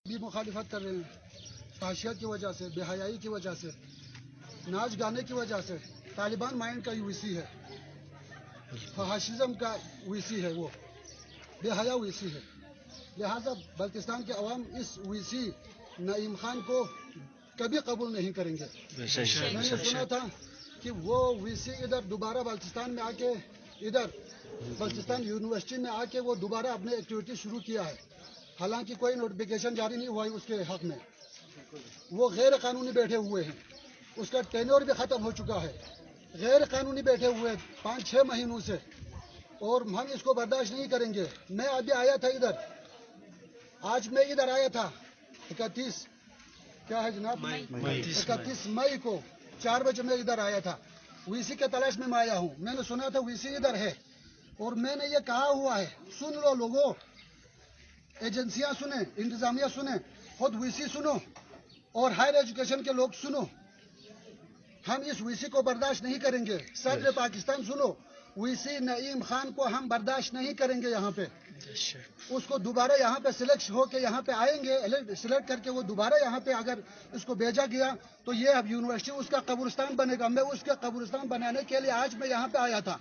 بھی مخالفت کر رہے ہیں فحاشیت کی وجہ سے، بے حیائی کی وجہ سے، ناچ گانے کی وجہ سے۔ طالبان مائنڈ کا وی سی ہے، فحاشزم کا وی سی ہے، وہ بے حیا وی سی ہے۔ لہذا بلتستان کے عوام اس وی سی نعیم خان کو کبھی قبول نہیں کریں گے۔ میں نے سنا تھا کہ وہ وی سی ادھر دوبارہ بلتستان میں آ کے، ادھر بلتستان یونیورسٹی میں آ کے وہ دوبارہ اپنے ایکٹیویٹی شروع کیا ہے، حالانکہ کوئی نوٹیفیکیشن جاری نہیں ہوا ہے اس کے حق میں۔ وہ غیر قانونی بیٹھے ہوئے ہیں، اس کا ٹینور بھی ختم ہو چکا ہے، غیر قانونی بیٹھے ہوئے 5-6 مہینوں سے، اور ہم اس کو برداشت نہیں کریں گے۔ میں ابھی آیا تھا ادھر، آج میں ادھر آیا تھا 31 کیا ہے جناب 31 مئی کو 4 بجے میں ادھر آیا تھا، وی سی کے تلاش میں آیا ہوں۔ میں نے سنا تھا وی سی ادھر ہے، اور میں نے یہ کہا ہوا ہے، سن لو لوگوں، ایجنسیاں سنیں، انتظامیہ سنیں، خود وی سی سنو، اور ہائر ایجوکیشن کے لوگ سنو۔ ہم اس وی سی کو برداشت نہیں کریں گے۔ صدر پاکستان سنو، وی سی نعیم خان کو ہم برداشت نہیں کریں گے یہاں پہ۔ اس کو دوبارہ یہاں پہ سلیکٹ ہو کے یہاں پہ آئیں گے، سلیکٹ کر کے وہ دوبارہ یہاں پہ اگر اس کو بھیجا گیا تو یہ اب یونیورسٹی اس کا قبرستان بنے گا۔ میں اس کا قبرستان بنانے کے لیے آج میں یہاں پہ آیا تھا۔